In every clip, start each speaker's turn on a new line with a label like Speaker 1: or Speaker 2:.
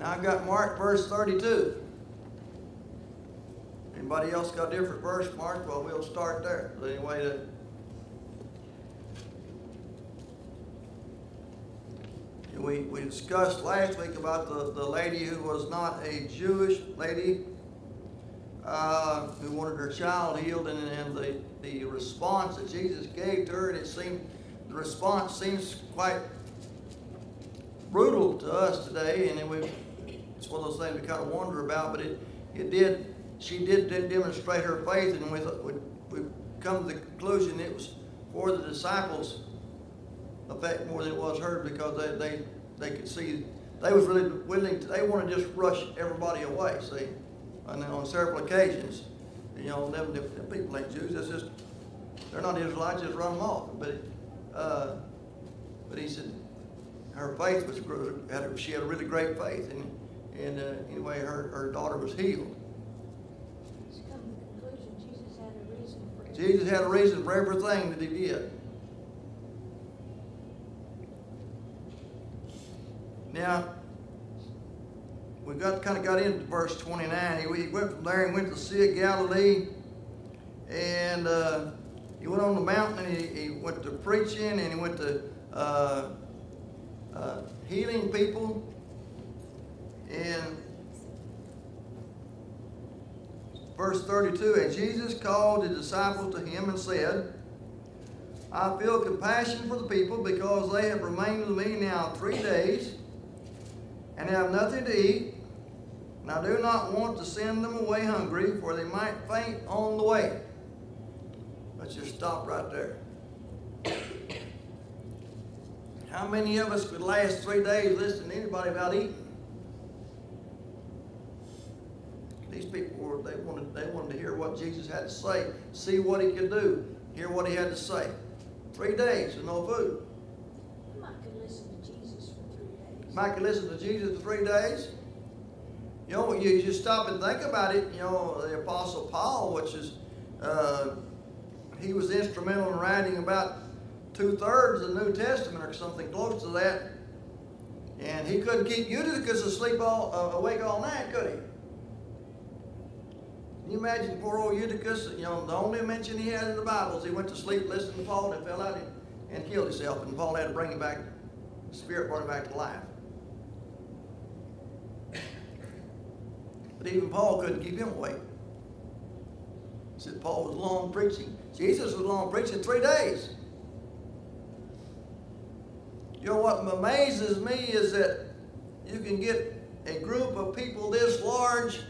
Speaker 1: Now I've got Mark verse 32. Anybody else got a different verse, Mark? Well, we'll start there. But anyway, we discussed last week about the lady who was not a Jewish lady who wanted her child healed, and the response that Jesus gave to her, and the response seems quite brutal to us today, and it's one of those things we kind of wonder about, but she did demonstrate her faith, and we've come to the conclusion it was for the disciples' effect more than it was her, because they could see they was really willing to, they want to just rush everybody away, see, and on several occasions, them people ain't Jews, that's just, they're not Israelites, just run them off, but he said her faith was, she had a really great faith, and anyway, her daughter was healed. Jesus had a reason for everything that he did. Now, we kind of got into verse 29. He went from there and went to the Sea of Galilee, and he went on the mountain, and he went to preaching, and he went to healing people. And verse 32, and Jesus called his disciples to him and said, I feel compassion for the people, because they have remained with me now 3 days and have nothing to eat, and I do not want to send them away hungry, for they might faint on the way. Let's just stop right there. How many of us could last 3 days listening to anybody about eating? These people they wanted to hear what Jesus had to say, see what he could do, hear what he had to say. 3 days with no food.
Speaker 2: You might could listen to Jesus for 3 days.
Speaker 1: Might could listen to Jesus for 3 days. You just stop and think about it. The Apostle Paul, which is he was instrumental in writing about 2/3 of the New Testament or something close to that, and he couldn't keep Eutychus awake all night, could he? Can you imagine poor old Eutychus? The only mention he had in the Bible is he went to sleep listening to Paul and fell out and killed himself, and Paul had to bring him back. The Spirit brought him back to life. But even Paul couldn't keep him awake. He said Paul was long preaching. Jesus was long preaching 3 days. What amazes me is that you can get a group of people this large,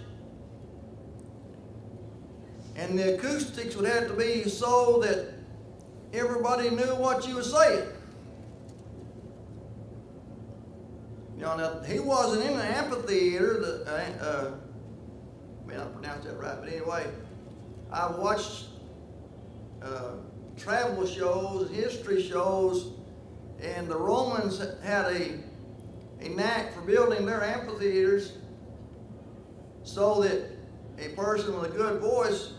Speaker 1: and the acoustics would have to be so that everybody knew what you were saying. Now, he wasn't in the amphitheater. I may not pronounce that right, but anyway, I watched travel shows, history shows, and the Romans had a knack for building their amphitheaters so that a person with a good voice,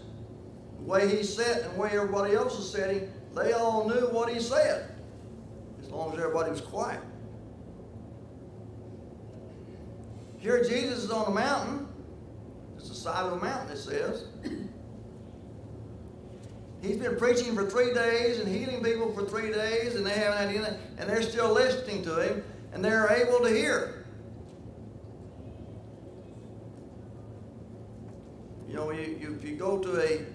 Speaker 1: the way he sat and the way everybody else was sitting, they all knew what he said, as long as everybody was quiet. Here Jesus is on a mountain. It's the side of a mountain, it says. He's been preaching for 3 days and healing people for 3 days, and they haven't had anything, and they're still listening to him, and they're able to hear. If you go to a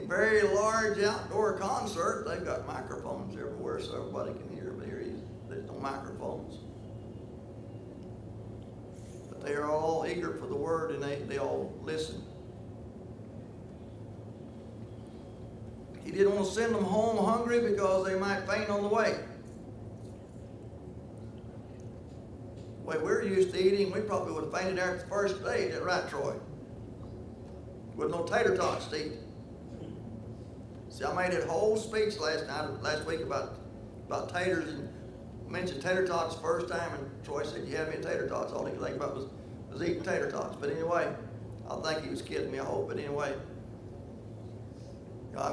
Speaker 1: very large outdoor concert, they've got microphones everywhere so everybody can hear. But here there's no microphones. But they are all eager for the word, and they all listen. He didn't want to send them home hungry because they might faint on the way. The way we're used to eating, we probably would have fainted after the first day. Is that right, Troy? With no tater tots to eat. See, I made a whole speech last week about taters, and mentioned tater tots the first time, and Troy said, "You had me at tater tots." All he could think about was eating tater tots. But anyway, I think he was kidding me, I hope. But anyway,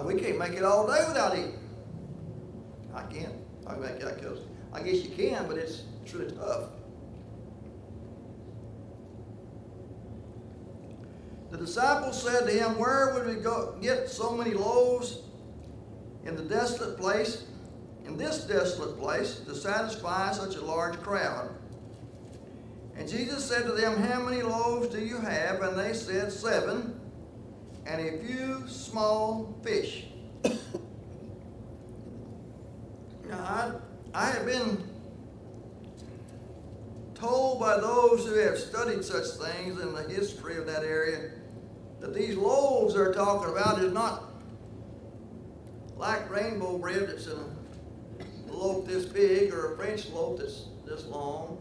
Speaker 1: we can't make it all day without eating. I can't. I guess you can, but it's really tough. The disciples said to him, "Where would we go get so many loaves in this desolate place, to satisfy such a large crowd?" And Jesus said to them, "How many loaves do you have?" And they said, 7, and a few small fish. Now, I have been told by those who have studied such things in the history of that area that these loaves they're talking about is not like rainbow bread that's in a loaf this big or a French loaf that's this long.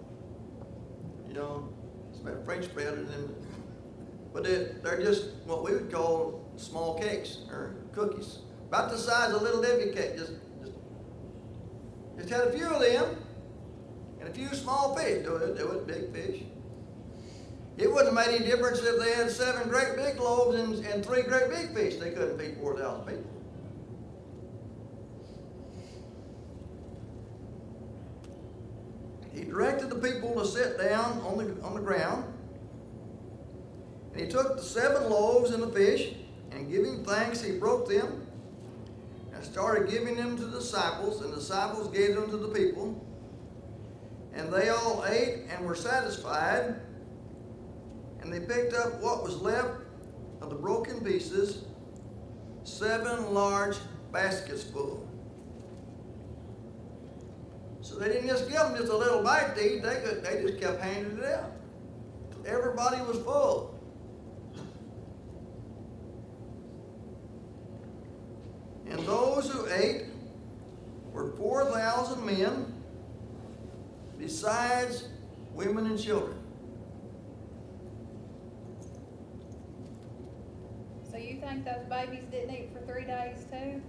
Speaker 1: You know, it's about French bread, and then, but they're just what we would call small cakes or cookies, about the size of a Little Debbie cake. Just had a few of them and a few small fish. They weren't big fish. It wouldn't have made any difference if they had 7 great big loaves and 3 great big fish. They couldn't feed 4,000 people. He directed the people to sit down on the ground. And he took the 7 loaves and the fish, and giving thanks, he broke them and started giving them to the disciples, and the disciples gave them to the people. And they all ate and were satisfied. And they picked up what was left of the broken pieces, 7 large baskets full. So they didn't just give them just a little bite to eat, they just kept handing it out. Everybody was full. And those who ate were 4,000 men, besides women and children.
Speaker 3: So you think those babies didn't eat for 3 days too?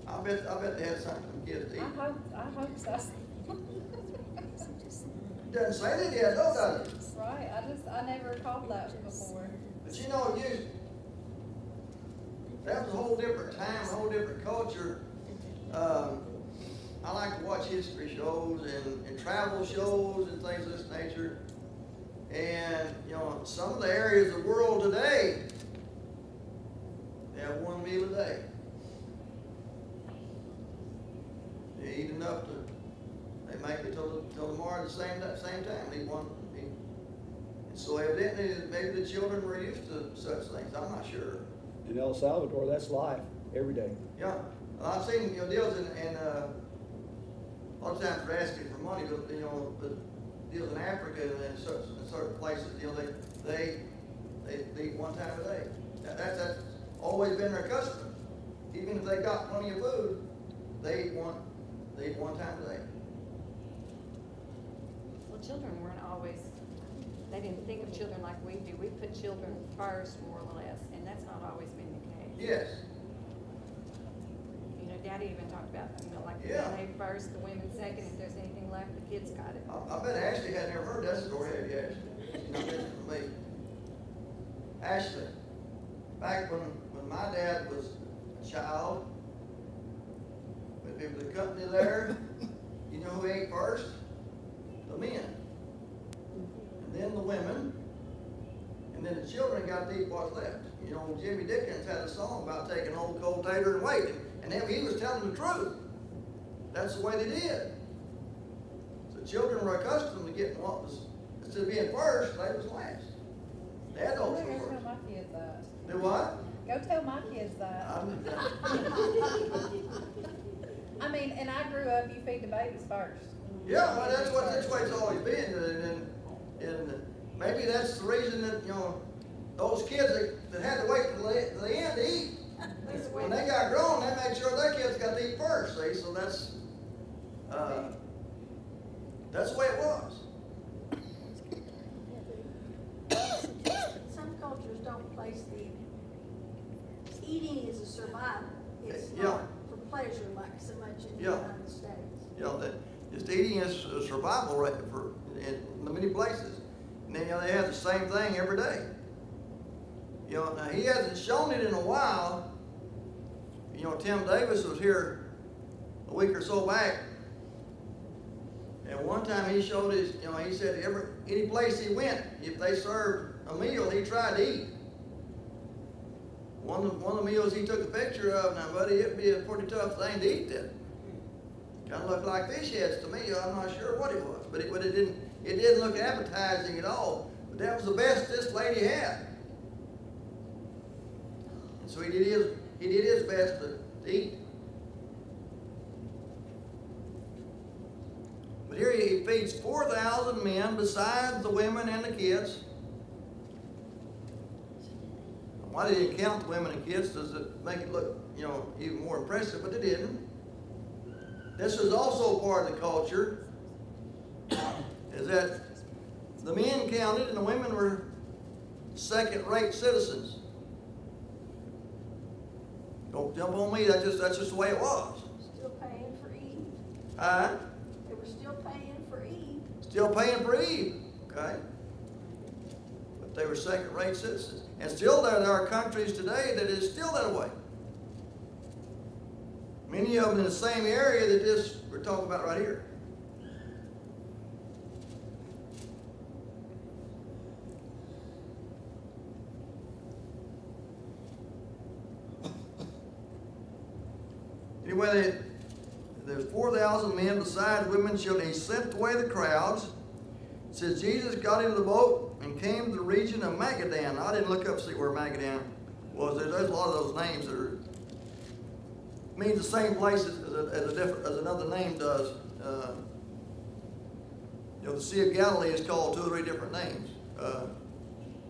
Speaker 1: I bet they had something for kids to eat.
Speaker 3: I hope so.
Speaker 1: Doesn't say they did, though, does it?
Speaker 3: Right, I never caught that before.
Speaker 1: But you know, that was a whole different time, a whole different culture. I like to watch history shows and travel shows and things of this nature. And, you know, some of the areas of the world today, they have 1 meal a day. They eat enough they make it till tomorrow at the same time. They want, and so evidently, maybe the children were used to such things. I'm not sure.
Speaker 4: In El Salvador, that's life every day.
Speaker 1: Yeah, well, I've seen deals in a lot of times they're asking for money, but deals in Africa and certain places, they eat 1 time a day. That's always been their custom. Even if they got plenty of food, they eat 1 time a day.
Speaker 5: Well, children weren't always, they didn't think of children like we do. We put children first, more or less, and that's not always been the case.
Speaker 1: Yes.
Speaker 5: You know, Daddy even talked about, like the
Speaker 1: Yeah.
Speaker 5: men ate first, the women second. If there's anything left, the kids got it.
Speaker 1: I bet Ashley had never heard that story, have you, Ashley? She's not different from me. Ashley, back when my dad was a child, when there was a company there, you know who ate first? The men. And then the women. And then the children got to eat what's left. You know, Jimmy Dickens had a song about taking old cold tater and waiting. And he was telling the truth. That's the way they did. So children were accustomed to getting what was, instead of being first, they was last. The adults
Speaker 3: Go
Speaker 1: were
Speaker 3: tell
Speaker 1: first.
Speaker 3: my kids that.
Speaker 1: Do what?
Speaker 3: Go tell my kids that. I mean, and I grew up, you feed the babies first.
Speaker 1: Yeah, well, that's the way it's always been, and maybe that's the reason that, those kids that had to wait till the end to eat, when they got grown, they made sure their kids got to eat first, see, so that's the way it was.
Speaker 2: Some cultures don't place eating is a survival. It's
Speaker 1: Yeah.
Speaker 2: not for pleasure like so much in the
Speaker 1: Yeah.
Speaker 2: United States.
Speaker 1: That just eating is a survival rate in many places. And then, they have the same thing every day. Now he hasn't shown it in a while. Tim Davis was here a week or so back, And one time he showed his, he said any place he went, if they served a meal, he tried to eat. One of the meals he took a picture of, now buddy, it'd be a pretty tough thing to eat that. Kind of looked like fish heads to me. I'm not sure what it was, but it didn't look appetizing at all. But that was the best this lady had. And so he did his best to eat. But here he feeds 4,000 men besides the women and the kids. Why did he count the women and kids? Does it make it look, even more impressive? But it didn't. This is also part of the culture, is that the men counted and the women were second-rate citizens. Don't jump on me, that's just the way it was.
Speaker 2: Still paying for Eve.
Speaker 1: Huh?
Speaker 2: They were still paying for Eve.
Speaker 1: Still paying for Eve, okay? But they were second-rate citizens. And still there are countries today that is still that way. Many of them in the same area that this we're talking about right here. Anyway, there's 4,000 men besides women and children. He sent away the crowds. It says Jesus got into the boat and came to the region of Magadan. I didn't look up to see where Magadan was. There's a lot of those names that are means the same place as another name does. The Sea of Galilee is called 2 or 3 different names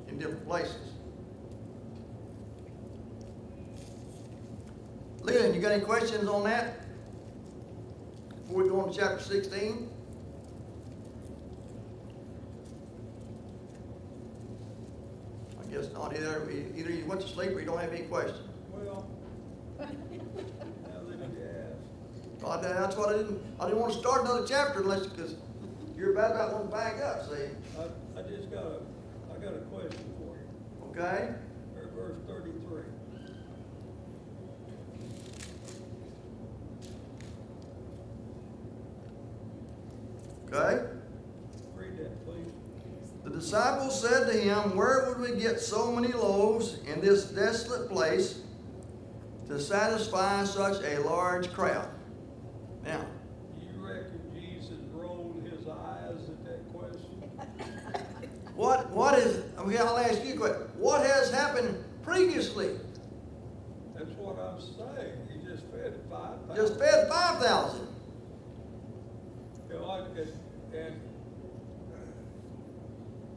Speaker 1: in different places. Leland, you got any questions on that before we go on to chapter 16? I guess not. Either you went to sleep or you don't have any questions.
Speaker 6: Well, now that you ask.
Speaker 1: Well, that's what I didn't want to start another chapter unless, because you're about one back up, see?
Speaker 6: I got a question for you.
Speaker 1: Okay?
Speaker 6: Verse 33.
Speaker 1: Okay?
Speaker 6: Read that, please.
Speaker 1: The disciples said to him, "Where would we get so many loaves in this desolate place to satisfy such a large crowd?" Now,
Speaker 6: You reckon Jesus rolled his eyes at that question?
Speaker 1: I'll ask you a question. What has happened previously?
Speaker 6: That's what I'm saying. He just fed 5,000.
Speaker 1: Just fed 5,000.
Speaker 6: And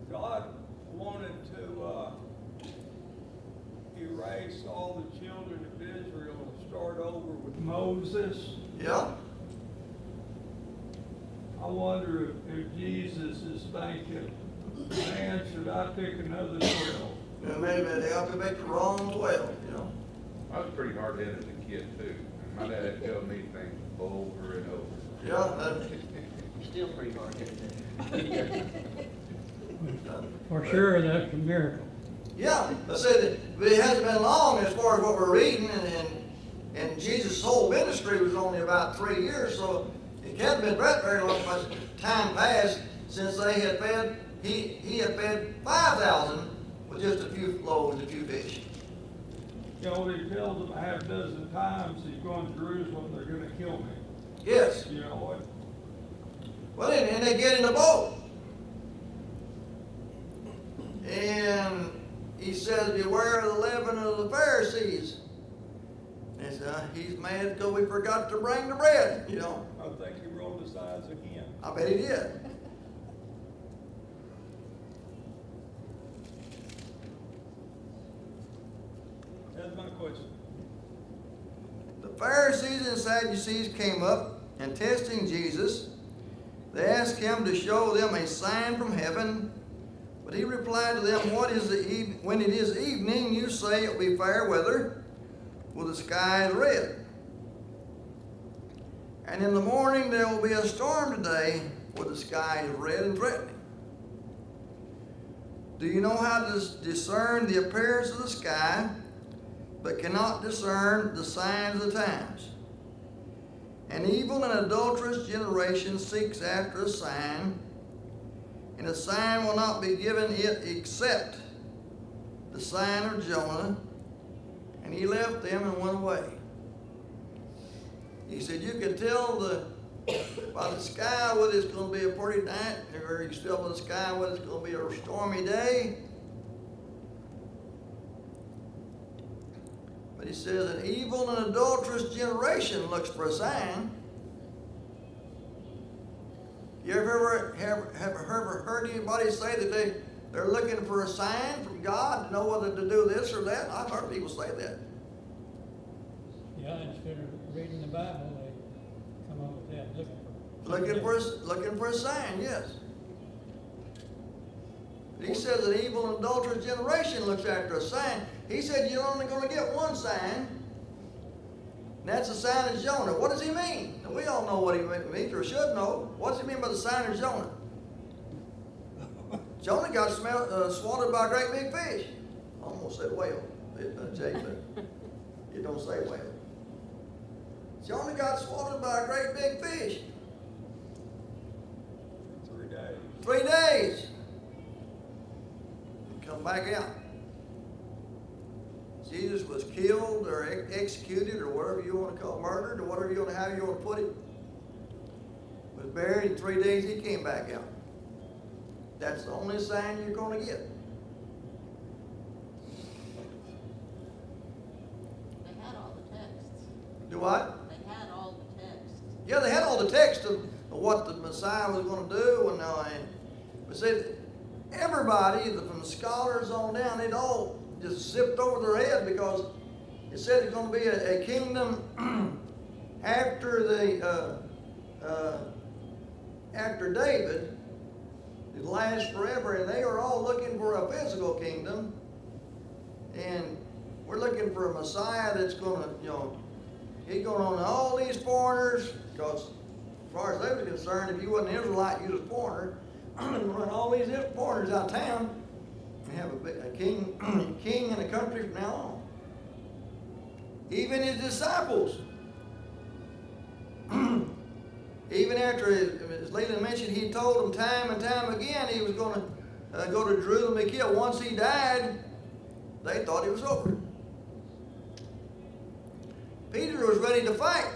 Speaker 6: God wanted to erase all the children of Israel and start over with Moses.
Speaker 1: Yeah?
Speaker 6: I wonder if Jesus is thinking, man, should I pick another 12?
Speaker 1: Maybe they ought to make the wrong 12,
Speaker 7: I was pretty hard-headed as a kid too. My dad told me things over and over.
Speaker 1: Yeah,
Speaker 8: Still pretty hard-headed.
Speaker 9: For sure, that's a miracle.
Speaker 1: yeah. I said, but it hasn't been long as far as what we're reading, and Jesus' whole ministry was only about 3 years, so it hadn't been very long much time passed since they had fed, he had fed 5,000 with just a few loaves, a few fish.
Speaker 6: He tells them a half dozen times he's going to Jerusalem, they're going to kill me.
Speaker 1: Yes.
Speaker 6: You know what?
Speaker 1: Well, and they get in the boat. And he says, "Beware of the leaven of the Pharisees." And he said, "He's mad because we forgot to bring the bread,
Speaker 6: I think he rolled his eyes again.
Speaker 1: I bet he did.
Speaker 6: That's my question.
Speaker 1: The Pharisees and Sadducees came up, and testing Jesus, they asked him to show them a sign from heaven. But he replied to them, when it is evening, you say it will be fair weather, for the sky is red. And in the morning there will be a storm today, for the sky is red and threatening. Do you know how to discern the appearance of the sky, but cannot discern the signs of the times? An evil and adulterous generation seeks after a sign, and a sign will not be given it except the sign of Jonah. And he left them and went away. He said, you can tell by the sky whether it's going to be a pretty night, or you can tell by the sky whether it's going to be a stormy day. But he says, an evil and adulterous generation looks for a sign. You ever heard anybody say that they're looking for a sign from God to know whether to do this or that? I've heard people say that.
Speaker 9: Yeah, instead of reading the Bible, they come up with that,
Speaker 1: Looking for a sign, yes. He says an evil and adulterous generation looks after a sign. He said you're only going to get one sign, and that's the sign of Jonah. What does he mean? Now, we all know what he means, or should know. What does he mean by the sign of Jonah? Jonah got swallowed by a great big fish. I almost said whale, Jay, but it don't say whale. Jonah got swallowed by a great big fish.
Speaker 6: 3 days.
Speaker 1: 3 days. Come back out. Jesus was killed or executed or whatever you want to call it, murdered or whatever how you want to put it. Was buried in 3 days. He came back out. That's the only sign you're going to get.
Speaker 8: They had all the texts.
Speaker 1: Do what?
Speaker 8: They had all the texts.
Speaker 1: Yeah, they had all the text of what the Messiah was going to do, but see, everybody, from the scholars on down, they'd all just zipped over their head because it said it's going to be a kingdom after after David. It lasts forever, and they are all looking for a physical kingdom, and we're looking for a Messiah that's going to, he's going to own all these foreigners, because as far as they were concerned, if you wasn't an Israelite, you was a foreigner. Run all these foreigners out of town and have a king in the country from now on. Even his disciples, even after, as Leland mentioned, he told them time and time again he was going to go to Jerusalem and be killed. Once he died, they thought it was over. Peter was ready to fight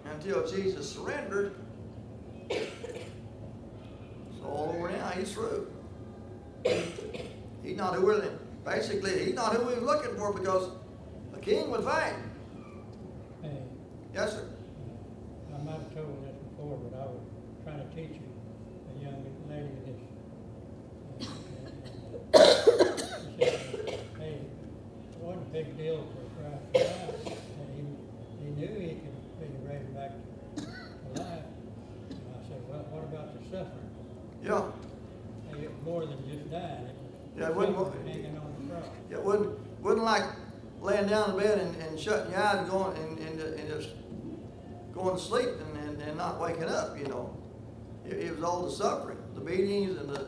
Speaker 1: until Jesus surrendered. It's all over now. He's through. He's not who we're basically. He's not who we were looking for, because the king would fight.
Speaker 9: Hey,
Speaker 1: Yes, sir.
Speaker 9: I might have told this before, but I was trying to teach a young lady this. She said, hey, it wasn't a big deal for Christ to die. And he knew he could be raised back to life. And I said, well, what about the suffering?
Speaker 1: Yeah.
Speaker 9: Hey, it's more than just dying.
Speaker 1: Yeah, it wasn't-
Speaker 9: hanging on the cross.
Speaker 1: It wasn't like laying down in bed and shutting your eyes and going and just going to sleep and not waking up. It was all the suffering, the beatings and the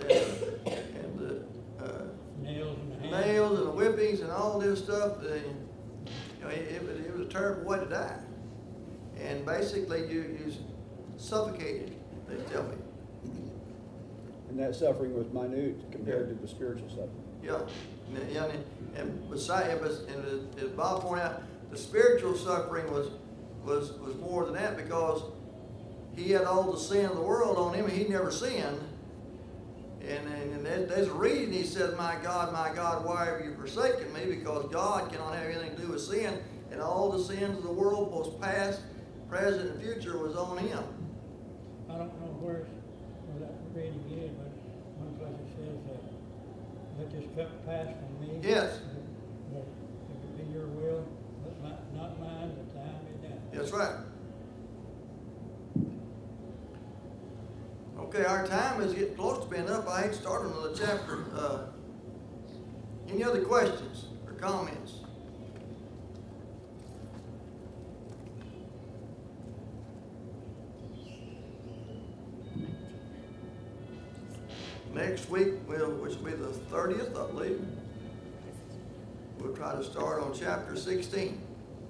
Speaker 9: Nails in the hands.
Speaker 1: nails and the whippings and all this stuff. It was a terrible way to die. And basically, you suffocated. They tell me.
Speaker 4: And that suffering was minute compared to the spiritual suffering.
Speaker 1: Yeah, and beside, and as Bob pointed out, the spiritual suffering was more than that, because he had all the sin of the world on him, and he never sinned. And there's a reason he says, my God, why have you forsaken me? Because God cannot have anything to do with sin, and all the sins of the world, both past, present, and future, was on him.
Speaker 9: I don't know where that reading is, but one place it says that let this cup pass from me.
Speaker 1: Yes.
Speaker 9: But if it be your will, not mine, but thine be done.
Speaker 1: That's right. Okay, our time is getting close to being up. I hate starting another chapter. Any other questions or comments? Next week, which will be the 30th, I believe, we'll try to start on chapter 16.